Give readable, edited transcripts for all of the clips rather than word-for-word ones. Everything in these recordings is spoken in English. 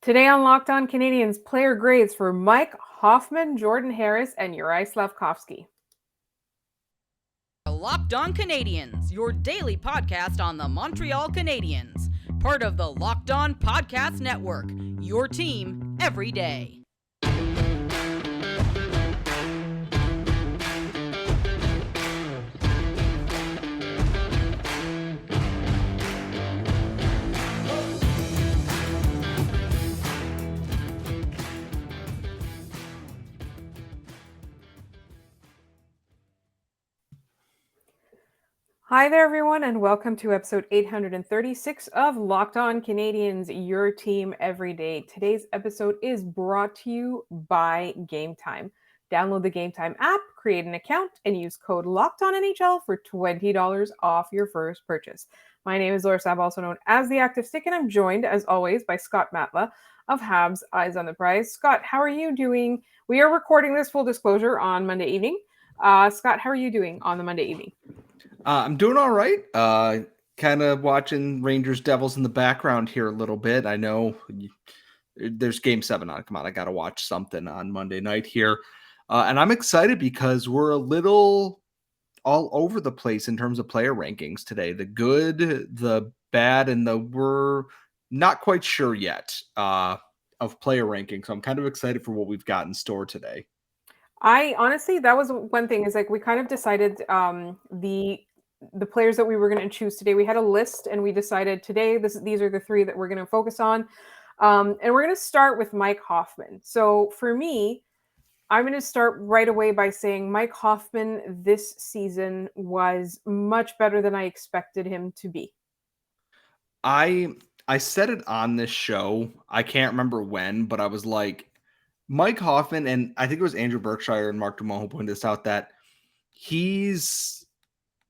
Today on Locked On Canadiens, player grades for Mike Hoffman, Jordan Harris, and Juraj Slafkovsky. Locked On Canadiens, your daily podcast on the Montreal Canadiens. Part of the Locked On Podcast Network, your team every day. Hi there, everyone, and welcome to episode 836 of Locked On Canadiens, your team every day. Today's episode is brought to you by Gametime. Download the Gametime app, create an account, and use code LOCKEDONNHL for $20 off your first purchase. My name is Laura Sabb, also known as The Active Stick, and I'm joined, as always, by Scott Matla of Habs Eyes on the Prize. Scott, how are you doing? We are recording this, full disclosure, on Monday evening. Scott, how are you doing on the Monday evening? I'm doing all right. Kind of watching Rangers Devils in the background here a little bit. I know there's Game 7 on. Come on, I got to watch something on Monday night here. And I'm excited because we're a little all over the place in terms of player rankings today. The good, the bad, and we're not quite sure yet of player rankings. So I'm kind of excited for what we've got in store today. I honestly, that was one thing, is like we kind of decided the players that we were going to choose today. We had a list and we decided today these are the three that we're going to focus on. And we're going to start with Mike Hoffman. So for me, I'm going to start right away by saying Mike Hoffman this season was much better than I expected him to be. I said it on this show. I can't remember when, but I was like, Mike Hoffman, and I think it was Andrew Berkshire and Mark Dumont who pointed this out, that he's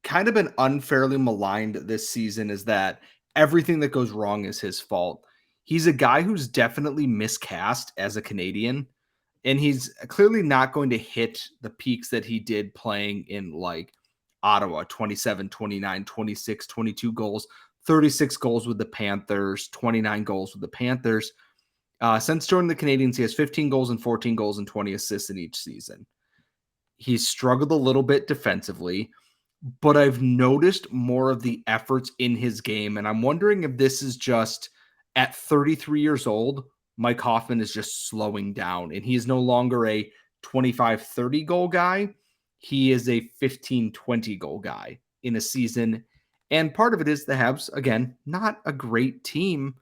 kind of been unfairly maligned this season, is that everything that goes wrong is his fault. He's a guy who's definitely miscast as a Canadian, and he's clearly not going to hit the peaks that he did playing in like Ottawa, 27, 29, 26, 22 goals, 36 goals with the Panthers, 29 goals with the Panthers. Since joining the Canadiens, he has 15 goals and 14 goals and 20 assists in each season. He's struggled a little bit defensively, but I've noticed more of the efforts in his game. And I'm wondering if this is just at 33 years old, Mike Hoffman is just slowing down and he is no longer a 25-30 goal guy. He is a 15-20 goal guy in a season. And part of it is the Habs, again, not a great team.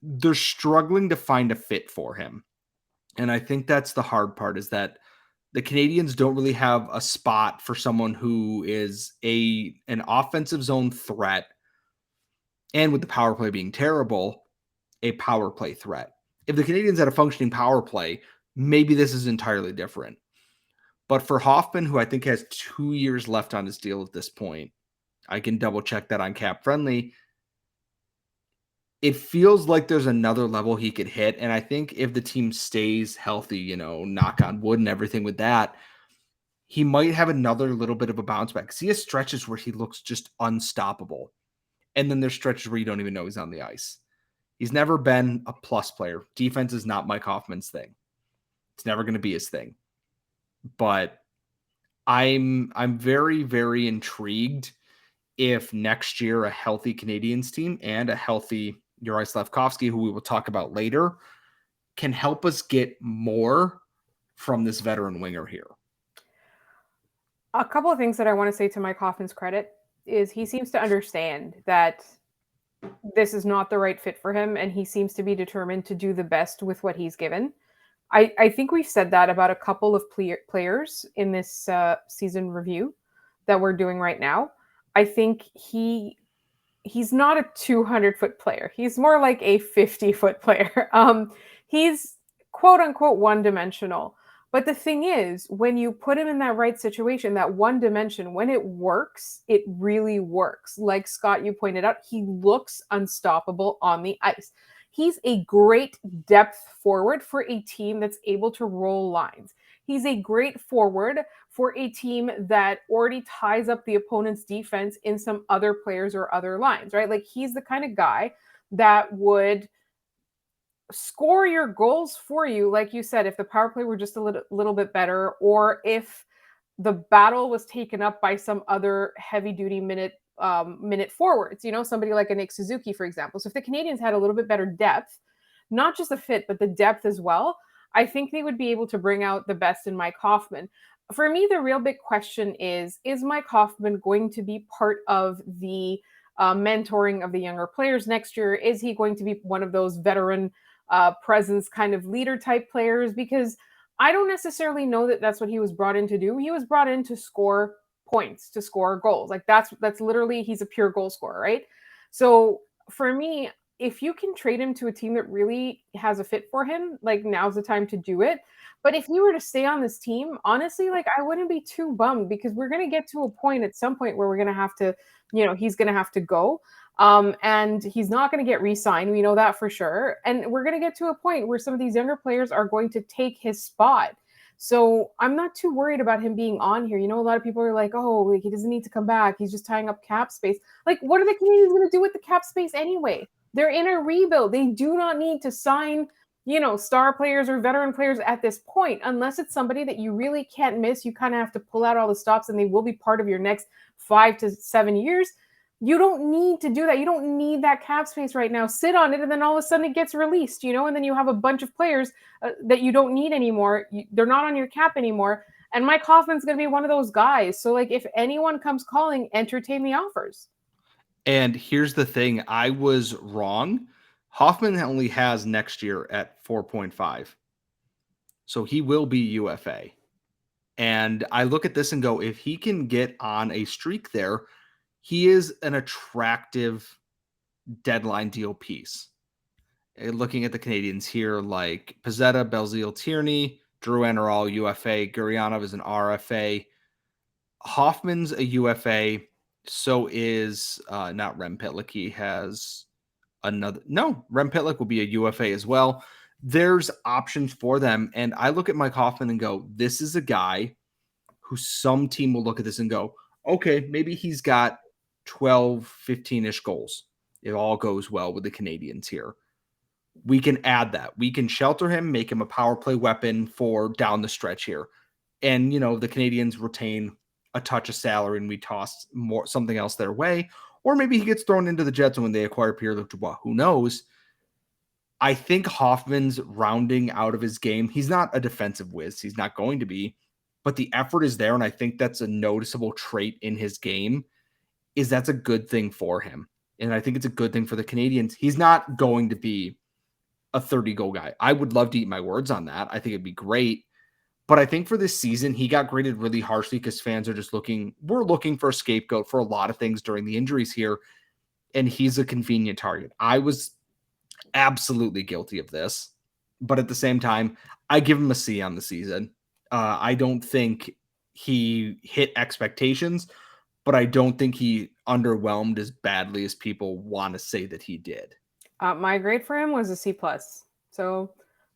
They're struggling to find a fit for him. And I think that's the hard part, is that the Canadiens don't really have a spot for someone who is an offensive zone threat, and with the power play being terrible, a power play threat. If the Canadiens had a functioning power play, maybe this is entirely different. But for Hoffman, who I think has 2 years left on his deal at this point, I can double check that on Cap Friendly, it feels like there's another level he could hit. And I think if the team stays healthy, knock on wood and everything with that, he might have another little bit of a bounce back. He has stretches where he looks just unstoppable. And then there's stretches where you don't even know he's on the ice. He's never been a plus player. Defense is not Mike Hoffman's thing. It's never going to be his thing. But I'm very, very intrigued if next year a healthy Canadiens team and a healthy Juraj Slafkovsky, who we will talk about later, can help us get more from this veteran winger here. A couple of things that I want to say to Mike Hoffman's credit is he seems to understand that this is not the right fit for him, and he seems to be determined to do the best with what he's given. I think we've said that about a couple of players in this season review that we're doing right now. I think he's not a 200-foot player. He's more like a 50-foot player. He's quote unquote one-dimensional. But the thing is, when you put him in that right situation, that one dimension, when it works, it really works. Like Scott, you pointed out, he looks unstoppable on the ice. He's a great depth forward for a team that's able to roll lines. He's a great forward for a team that already ties up the opponent's defense in some other players or other lines, right? Like, he's the kind of guy that would score your goals for you. Like you said, if the power play were just a little bit better, or if the battle was taken up by some other heavy duty minute forwards, somebody like a Nick Suzuki, for example. So if the Canadians had a little bit better depth, not just the fit, but the depth as well, I think they would be able to bring out the best in Mike Hoffman. For me, the real big question is Mike Hoffman going to be part of the mentoring of the younger players next year? Is he going to be one of those veteran presence kind of leader type players? Because I don't necessarily know that that's what he was brought in to do. He was brought in to score points, to score goals. Like that's literally, he's a pure goal scorer, right? So for me, if you can trade him to a team that really has a fit for him, like now's the time to do it. But if he were to stay on this team, honestly, like I wouldn't be too bummed, because we're going to get to a point at some point where we're going to have to, he's going to have to go. And he's not going to get re-signed. We know that for sure. And we're going to get to a point where some of these younger players are going to take his spot. So I'm not too worried about him being on here. A lot of people are like, oh, like he doesn't need to come back. He's just tying up cap space. Like, what are the Canadians going to do with the cap space anyway? They're in a rebuild. They do not need to sign, star players or veteran players at this point, unless it's somebody that you really can't miss. You kind of have to pull out all the stops and they will be part of your next 5 to 7 years. You don't need to do that. You don't need that cap space right now. Sit on it, and then all of a sudden it gets released, and then you have a bunch of players that you don't need anymore. They're not on your cap anymore. And Mike Hoffman's going to be one of those guys. So, like, if anyone comes calling, entertain the offers. And here's the thing, I was wrong. Hoffman only has next year at 4.5. So he will be UFA. And I look at this and go, if he can get on a streak there, he is an attractive deadline deal piece. Looking at the Canadians here, like Pezzetta, Belzile, Tierney, Drouin are all UFA. Gurianov is an RFA. Hoffman's a UFA. So is not Rem Pitlick. He has another. No, Rem Pitlick will be a UFA as well. There's options for them. And I look at Mike Hoffman and go, this is a guy who some team will look at this and go, okay, maybe he's got 12, 15-ish goals. It all goes well with the Canadians here. We can add that. We can shelter him, make him a power play weapon for down the stretch here. And, the Canadians retain a touch of salary and we toss something else their way. Or maybe he gets thrown into the Jets when they acquire Pierre-Luc Dubois. Who knows? I think Hoffman's rounding out of his game. He's not a defensive whiz. He's not going to be. But the effort is there, and I think that's a noticeable trait in his game, is that's a good thing for him. And I think it's a good thing for the Canadians. He's not going to be a 30-goal guy. I would love to eat my words on that. I think it'd be great. But I think for this season, he got graded really harshly because fans are just we're looking for a scapegoat for a lot of things during the injuries here, and he's a convenient target. I was absolutely guilty of this, but at the same time, I give him a C on the season. I don't think he hit expectations, but I don't think he underwhelmed as badly as people want to say that he did. My grade for him was a C+. So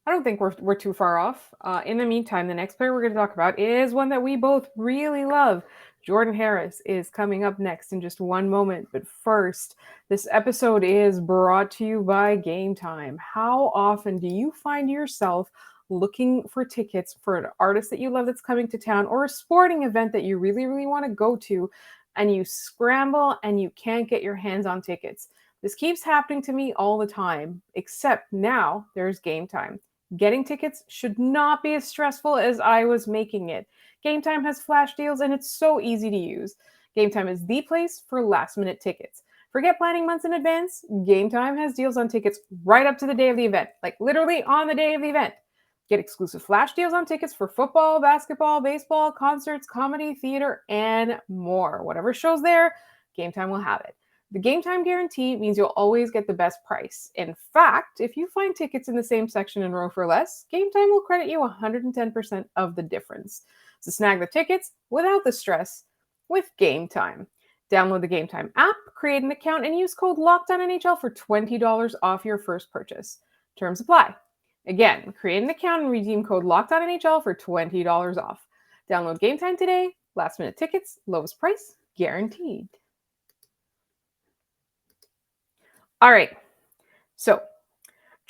I don't think we're too far off. In the meantime, the next player we're going to talk about is one that we both really love. Jordan Harris is coming up next in just one moment. But first, this episode is brought to you by Gametime. How often do you find yourself looking for tickets for an artist that you love that's coming to town, or a sporting event that you really, really want to go to, and you scramble and you can't get your hands on tickets? This keeps happening to me all the time, except now there's Gametime. Getting tickets should not be as stressful as I was making it. Gametime has flash deals and it's so easy to use. Gametime is the place for last-minute tickets. Forget planning months in advance. Gametime has deals on tickets right up to the day of the event, like literally on the day of the event. Get exclusive flash deals on tickets for football, basketball, baseball, concerts, comedy, theater, and more. Whatever show's there, Gametime will have it. The Gametime guarantee means you'll always get the best price. In fact, if you find tickets in the same section and row for less, Gametime will credit you 110% of the difference. So snag the tickets without the stress with Gametime. Download the Gametime app, create an account, and use code LOCKEDONNHL for $20 off your first purchase. Terms apply. Again, create an account and redeem code LOCKEDONNHL for $20 off. Download Gametime today. Last minute tickets, lowest price, guaranteed. All right. So,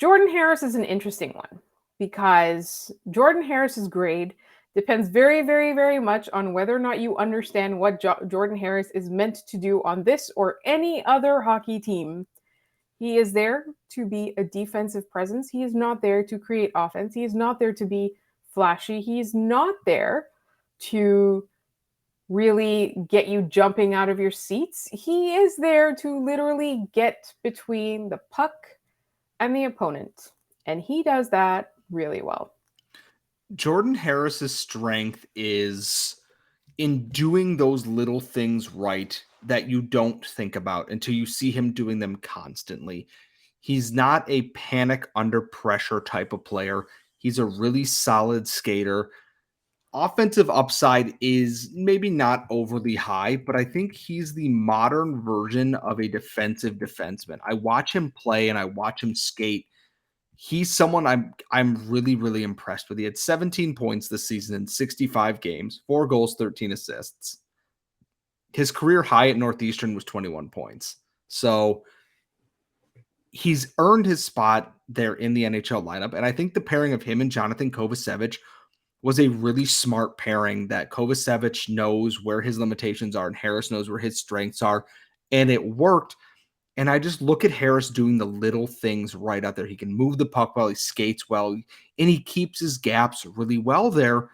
Jordan Harris is an interesting one because Jordan Harris's grade depends very, very, very much on whether or not you understand what Jordan Harris is meant to do on this or any other hockey team. He is there to be a defensive presence. He is not there to create offense. He is not there to be flashy. He is not there to really get you jumping out of your seats. He is there to literally get between the puck and the opponent. And he does that really well. Jordan Harris's strength is in doing those little things right that you don't think about until you see him doing them constantly. He's not a panic under pressure type of player. He's a really solid skater. Offensive upside is maybe not overly high, but I think he's the modern version of a defensive defenseman. I watch him play and I watch him skate. He's someone I'm really, really impressed with. He had 17 points this season in 65 games, 4 goals, 13 assists. His career high at Northeastern was 21 points. So he's earned his spot there in the NHL lineup. And I think the pairing of him and Jonathan Kovacevic was a really smart pairing, that Kovacevic knows where his limitations are and Harris knows where his strengths are. And it worked. And I just look at Harris doing the little things right out there. He can move the puck well, he skates well, and he keeps his gaps really well there.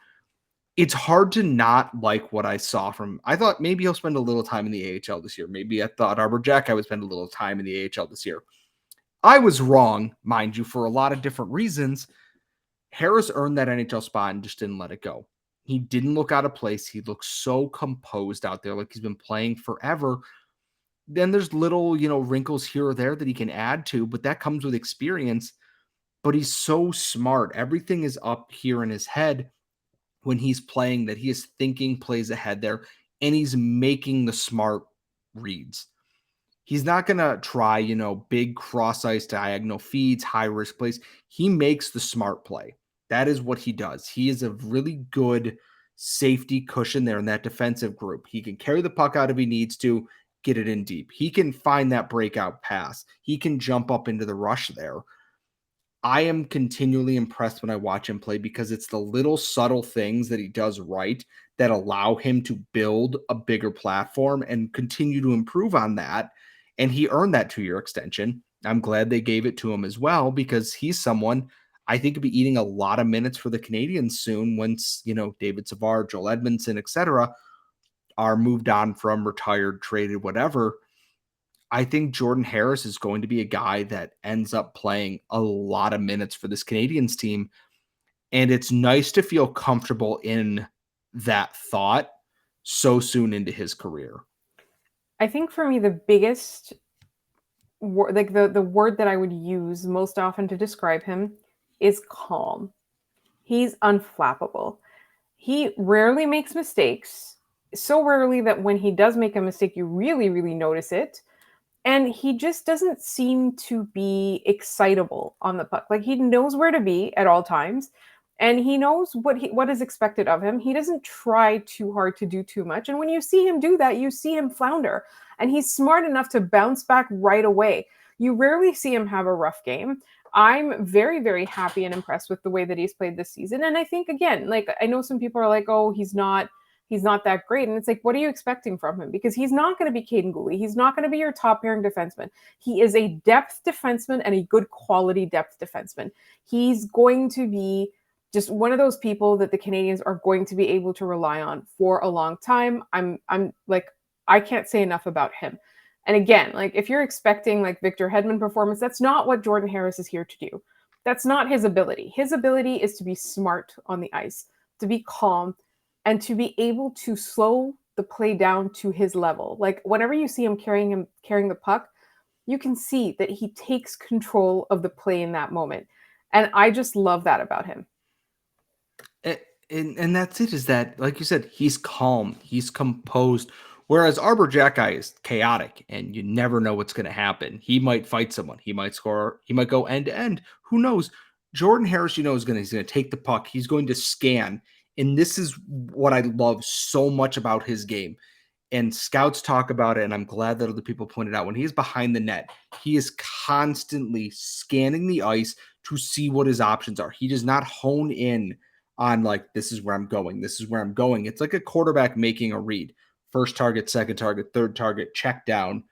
It's hard to not like what I saw from. I thought maybe he'll spend a little time in the AHL this year. Maybe I thought Arbor Jack would spend a little time in the AHL this year. I was wrong, mind you, for a lot of different reasons. Harris earned that NHL spot and just didn't let it go. He didn't look out of place. He looked so composed out there, like he's been playing forever. Then there's little, wrinkles here or there that he can add to, but that comes with experience. But he's so smart. Everything is up here in his head when he's playing, that he is thinking plays ahead there, and he's making the smart reads. He's not going to try, big cross ice diagonal feeds, high risk plays. He makes the smart play. That is what he does. He is a really good safety cushion there in that defensive group. He can carry the puck out if he needs to, get it in deep. He can find that breakout pass. He can jump up into the rush there. I am continually impressed when I watch him play because it's the little subtle things that he does right that allow him to build a bigger platform and continue to improve on that. And he earned that 2-year extension. I'm glad they gave it to him as well, because he's someone I think could be eating a lot of minutes for the Canadiens soon once, David Savard, Joel Edmondson, etc. are moved on from, retired, traded, whatever. I think Jordan Harris is going to be a guy that ends up playing a lot of minutes for this Canadiens team. And it's nice to feel comfortable in that thought so soon into his career. I think for me, the biggest the word that I would use most often to describe him is calm. He's unflappable. He rarely makes mistakes, so rarely that when he does make a mistake, you really, really notice it. And he just doesn't seem to be excitable on the puck. Like, he knows where to be at all times, and he knows what is expected of him. He doesn't try too hard to do too much. And when you see him do that, you see him flounder. And he's smart enough to bounce back right away. You rarely see him have a rough game. I'm very, very happy and impressed with the way that he's played this season. And I think, again, like, I know some people are like, oh, he's not that great. And it's like, what are you expecting from him? Because he's not going to be Caden Gooley. He's not going to be your top pairing defenseman. He is a depth defenseman and a good quality depth defenseman. He's going to be just one of those people that the Canadiens are going to be able to rely on for a long time. I'm like, I can't say enough about him. And again, like, if you're expecting like Victor Hedman performance, that's not what Jordan Harris is here to do. That's not his ability. His ability is to be smart on the ice, to be calm, and to be able to slow the play down to his level. Like, whenever you see him carrying the puck, you can see that he takes control of the play in that moment. And I just love that about him. And that's it, is that, like you said, he's calm, he's composed. Whereas Arbor Jackeye is chaotic and you never know what's going to happen. He might fight someone. He might score. He might go end to end. Who knows? Jordan Harris, he's going to take the puck. He's going to scan. And this is what I love so much about his game. And scouts talk about it, and I'm glad that other people pointed out, when he's behind the net, he is constantly scanning the ice to see what his options are. He does not hone in on like, this is where I'm going. This is where I'm going. It's like a quarterback making a read. First target, second target, third target, check down.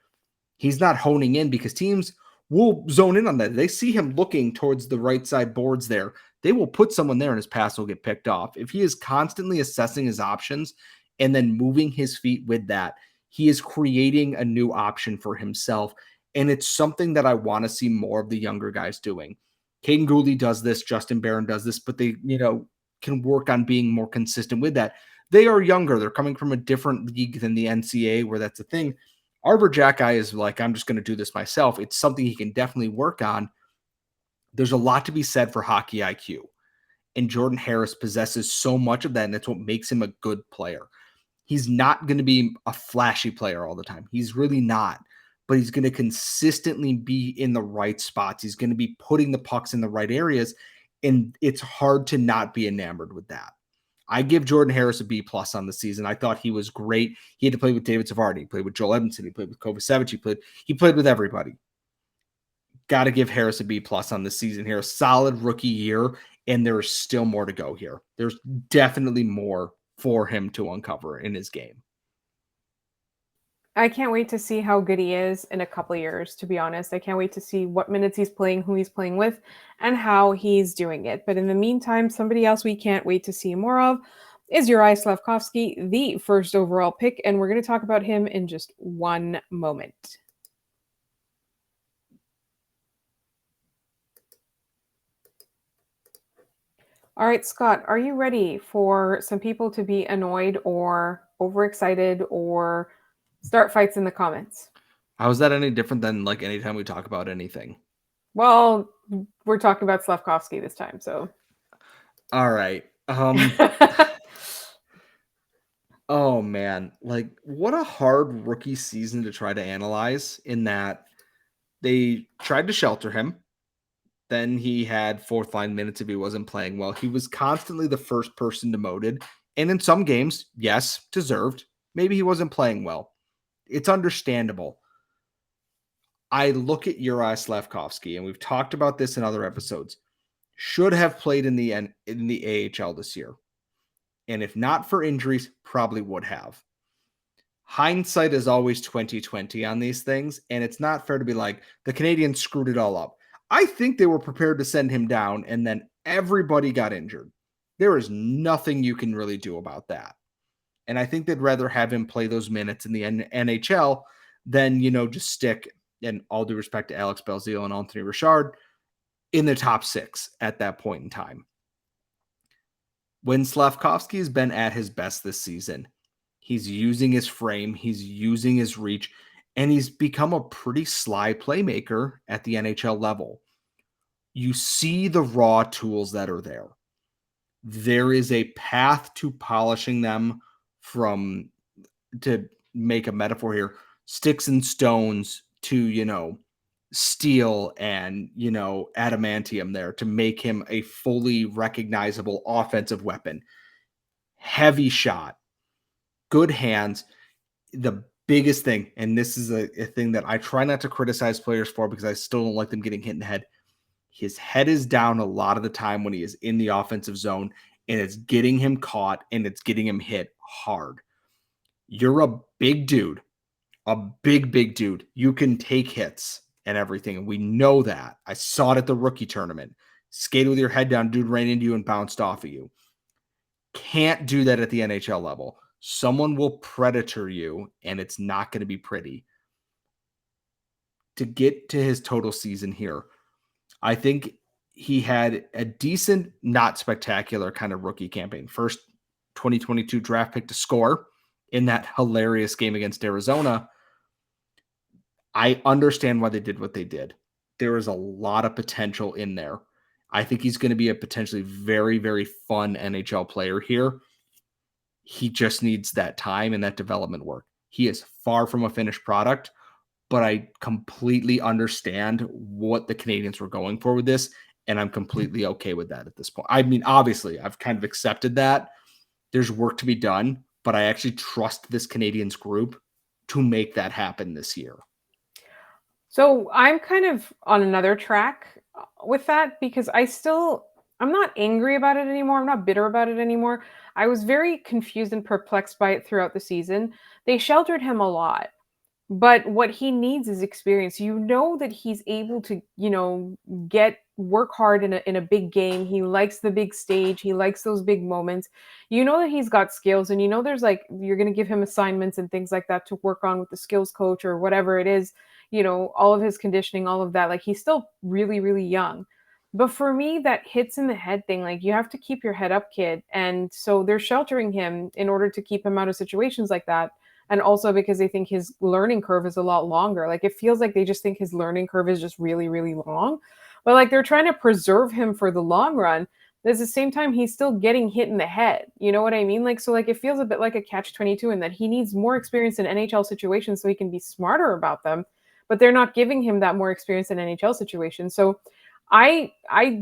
He's not honing in because teams will zone in on that. They see him looking towards the right side boards there. They will put someone there and his pass will get picked off. If he is constantly assessing his options and then moving his feet with that, he is creating a new option for himself. And it's something that I want to see more of the younger guys doing. Caden Gooley does this, Justin Barron does this, but they, can work on being more consistent with that. They are younger. They're coming from a different league than the NCAA where that's a thing. Arbor Jack guy is like, I'm just going to do this myself. It's something he can definitely work on. There's a lot to be said for hockey IQ. And Jordan Harris possesses so much of that, and that's what makes him a good player. He's not going to be a flashy player all the time. He's really not. But he's going to consistently be in the right spots. He's going to be putting the pucks in the right areas. And it's hard to not be enamored with that. I give Jordan Harris a B+ on the season. I thought he was great. He had to play with David Savard. He played with Joel Edmondson. He played with Kovacevic. He played with everybody. Got to give Harris a B+ on the season here. A solid rookie year, and there's still more to go here. There's definitely more for him to uncover in his game. I can't wait to see how good he is in a couple of years, to be honest. I can't wait to see what minutes he's playing, who he's playing with, and how he's doing it. But in the meantime, somebody else we can't wait to see more of is Juraj Slafkovsky, the first overall pick, and we're going to talk about him in just one moment. All right, Scott, are you ready for some people to be annoyed or overexcited or start fights in the comments? How is that any different than like anytime we talk about anything? Well, we're talking about Slafkovsky this time, so. All right. Oh man, like what a hard rookie season to try to analyze, in that they tried to shelter him. Then he had fourth line minutes if he wasn't playing well. He was constantly the first person demoted. And in some games, yes, deserved. Maybe he wasn't playing well. It's understandable. I look at Juraj Slafkovsky, and we've talked about this in other episodes, should have played in the AHL this year. And if not for injuries, probably would have. Hindsight is always 20/20 on these things, and it's not fair to be like, the Canadiens screwed it all up. I think they were prepared to send him down, and then everybody got injured. There is nothing you can really do about that. And I think they'd rather have him play those minutes in the NHL than, just stick, and all due respect to Alex Belzile and Anthony Richard, in the top 6 at that point in time. When Slafkovsky has been at his best this season, he's using his frame, he's using his reach, and he's become a pretty sly playmaker at the NHL level. You see the raw tools that are there. There is a path to polishing them from, to make a metaphor here, sticks and stones to, steel and, adamantium there, to make him a fully recognizable offensive weapon. Heavy shot, good hands. The biggest thing, and this is a thing that I try not to criticize players for because I still don't like them getting hit in the head. His head is down a lot of the time when he is in the offensive zone, and it's getting him caught and it's getting him hit hard. You're a big dude, a big dude. You can take hits and everything, and we know that. I saw it at the rookie tournament. Skated with your head down, dude ran into you and bounced off of you. Can't do that at the NHL level. Someone will predator you, and it's not going to be pretty. To get to his total season here, I think he had a decent, not spectacular kind of rookie campaign. First 2022 draft pick to score in that hilarious game against Arizona. I understand why they did what they did. There is a lot of potential in there. I think he's going to be a potentially very, very fun NHL player here. He just needs that time and that development work. He is far from a finished product, but I completely understand what the Canadiens were going for with this, and I'm completely okay with that at this point. I mean, obviously, I've kind of accepted that. There's work to be done, but I actually trust this Canadiens group to make that happen this year. So I'm kind of on another track with that because I'm not angry about it anymore. I'm not bitter about it anymore. I was very confused and perplexed by it throughout the season. They sheltered him a lot. But what he needs is experience. You know that he's able to, work hard in a big game. He likes the big stage. He likes those big moments. You know that he's got skills, and you know there's like you're going to give him assignments and things like that to work on with the skills coach or whatever it is. All of his conditioning, all of that. Like he's still really, really young. But for me, that hits in the head thing, like you have to keep your head up, kid. And so they're sheltering him in order to keep him out of situations like that, and also because they think his learning curve is a lot longer. Like it feels like they just think his learning curve is just really, really long. But like they're trying to preserve him for the long run. But at the same time, he's still getting hit in the head. You know what I mean? Like so, like it feels a bit like a catch-22 in that he needs more experience in NHL situations so he can be smarter about them. But they're not giving him that more experience in NHL situations. So I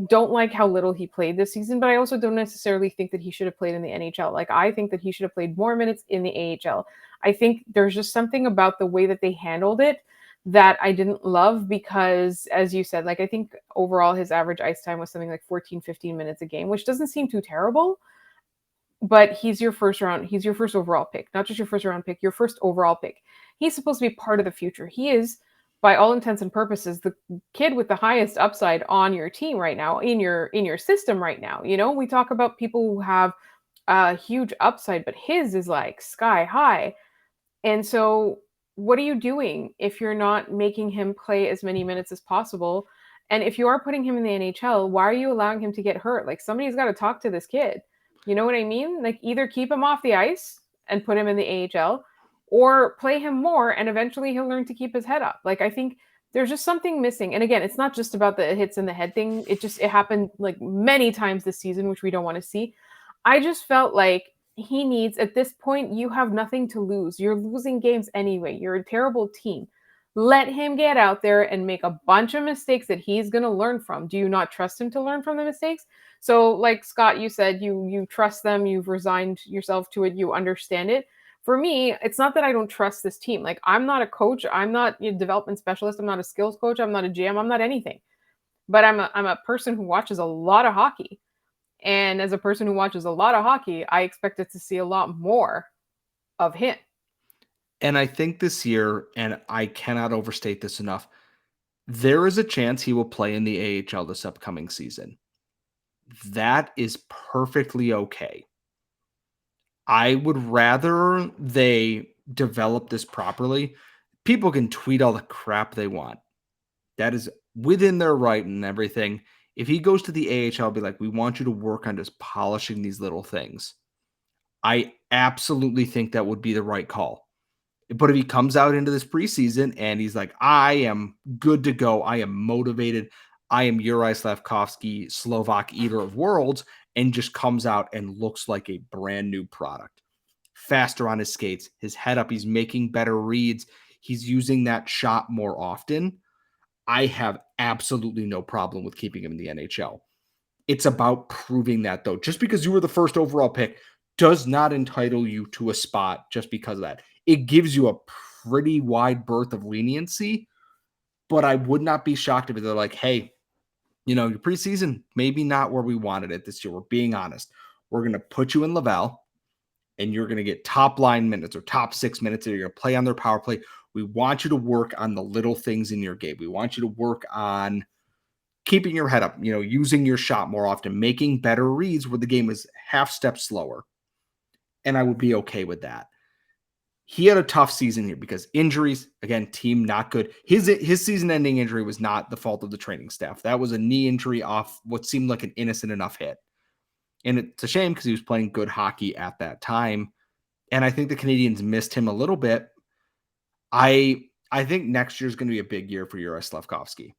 don't like how little he played this season, but I also don't necessarily think that he should have played in the NHL. Like I think that he should have played more minutes in the AHL. I think there's just something about the way that they handled it that I didn't love because, as you said, like I think overall his average ice time was something like 14, 15 minutes a game, which doesn't seem too terrible. But he's your first overall pick, not just your first round pick, your first overall pick. He's supposed to be part of the future. He is, by all intents and purposes, the kid with the highest upside on your team right now, in your system right now. We talk about people who have a huge upside, but his is like sky high. And so, what are you doing if you're not making him play as many minutes as possible? And if you are putting him in the NHL, why are you allowing him to get hurt? Like, somebody's got to talk to this kid. You know what I mean? Like, either keep him off the ice and put him in the AHL or play him more and eventually he'll learn to keep his head up. Like, I think there's just something missing. And again, it's not just about the hits in the head thing. It happened like many times this season, which we don't want to see. I just felt like he needs, at this point, you have nothing to lose. You're losing games anyway. You're a terrible team. Let him get out there and make a bunch of mistakes that he's going to learn from. Do you not trust him to learn from the mistakes? So, like Scott, you said you trust them. You've resigned yourself to it. You understand it. For me, it's not that I don't trust this team. Like, I'm not a coach. I'm not a development specialist. I'm not a skills coach. I'm not a GM. I'm not anything. But I'm a person who watches a lot of hockey. And as a person who watches a lot of hockey, I expected to see a lot more of him. And I think this year, and I cannot overstate this enough, there is a chance he will play in the AHL this upcoming season. That is perfectly okay. I would rather they develop this properly. People can tweet all the crap they want. That is within their right and everything. If he goes to the AHL, I'll be like, we want you to work on just polishing these little things. I absolutely think that would be the right call. But if he comes out into this preseason and he's like, I am good to go, I am motivated, I am Juraj Slafkovsky, Slovak eater of worlds, and just comes out and looks like a brand new product. Faster on his skates, his head up, he's making better reads, he's using that shot more often. I have absolutely no problem with keeping him in the NHL. It's about proving that, though. Just because you were the first overall pick does not entitle you to a spot just because of that. It gives you a pretty wide berth of leniency, but I would not be shocked if they're like, hey, your preseason, maybe not where we wanted it this year. We're being honest. We're going to put you in Laval, and you're going to get top line minutes or top 6 minutes, and you're going to play on their power play. We want you to work on the little things in your game. We want you to work on keeping your head up, using your shot more often, making better reads where the game is half step slower. And I would be okay with that. He had a tough season here because injuries, again, team not good. His season-ending injury was not the fault of the training staff. That was a knee injury off what seemed like an innocent enough hit. And it's a shame because he was playing good hockey at that time. And I think the Canadiens missed him a little bit. I think next year is going to be a big year for Juraj Slafkovsky.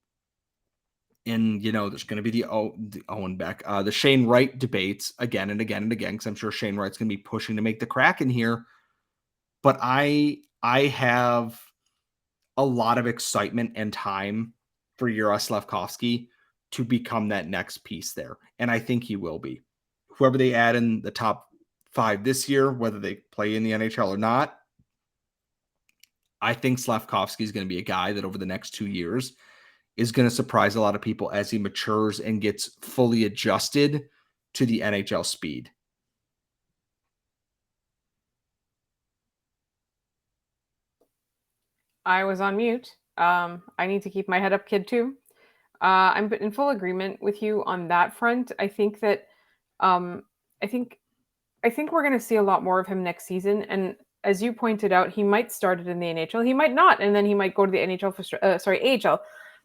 And, there's going to be the Owen Beck, the Shane Wright debates again and again and again, because I'm sure Shane Wright's going to be pushing to make the Kraken here. But I have a lot of excitement and time for Juraj Slafkovsky to become that next piece there. And I think he will be. Whoever they add in the top 5 this year, whether they play in the NHL or not. I think Slafkovsky is going to be a guy that over the next 2 years is going to surprise a lot of people as he matures and gets fully adjusted to the NHL speed. I was on mute. I need to keep my head up, kid, too. I'm in full agreement with you on that front. I think that um, I think we're going to see a lot more of him next season. And as you pointed out, he might start it in the NHL. He might not, and then he might go to the NHL for AHL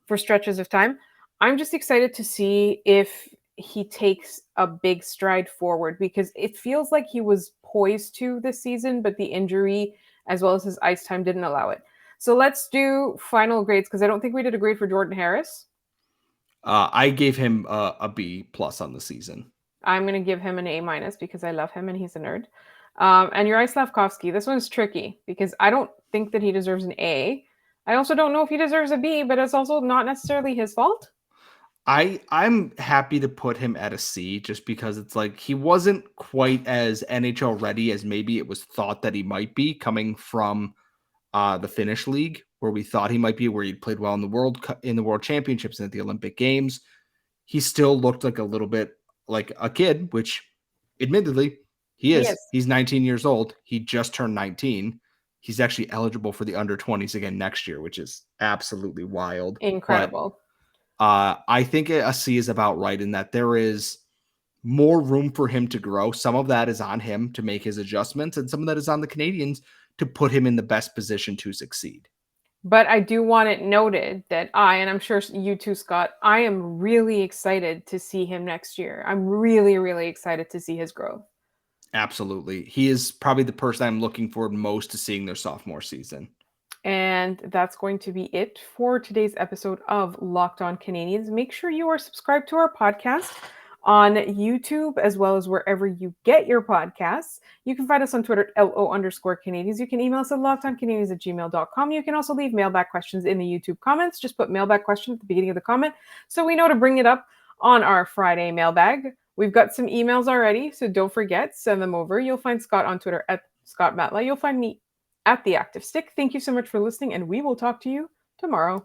for stretches of time. I'm just excited to see if he takes a big stride forward because it feels like he was poised to this season, but the injury as well as his ice time didn't allow it. So let's do final grades because I don't think we did a grade for Jordan Harris. I gave him a B+ on the season. I'm going to give him an A- because I love him and he's a nerd. And Juraj Slafkovsky, this one's tricky because I don't think that he deserves an A. I also don't know if he deserves a B, but it's also not necessarily his fault. I'm happy to put him at a C just because it's like he wasn't quite as NHL ready as maybe it was thought that he might be coming from the Finnish league, where we thought he might be, where he played well in the World Championships and at the Olympic Games. He still looked like a little bit like a kid, which admittedly he is. He's 19 years old. He just turned 19. He's actually eligible for the under 20s again next year, which is absolutely wild. Incredible. But, I think a C is about right in that there is more room for him to grow. Some of that is on him to make his adjustments, and some of that is on the Canadiens to put him in the best position to succeed. But I do want it noted that and I'm sure you too, Scott, I am really excited to see him next year. I'm really, really excited to see his growth. Absolutely. He is probably the person I'm looking forward most to seeing their sophomore season. And that's going to be it for today's episode of Locked On Canadiens. Make sure you are subscribed to our podcast on YouTube as well as wherever you get your podcasts. You can find us on Twitter at LO_Canadiens. You can email us at lockedoncanadiens@gmail.com. You can also leave mailbag questions in the YouTube comments. Just put mailbag question at the beginning of the comment so we know to bring it up on our Friday mailbag. We've got some emails already, so don't forget, send them over. You'll find Scott on Twitter at Scott Matla. You'll find me at The Active Stick. Thank you so much for listening, and we will talk to you tomorrow.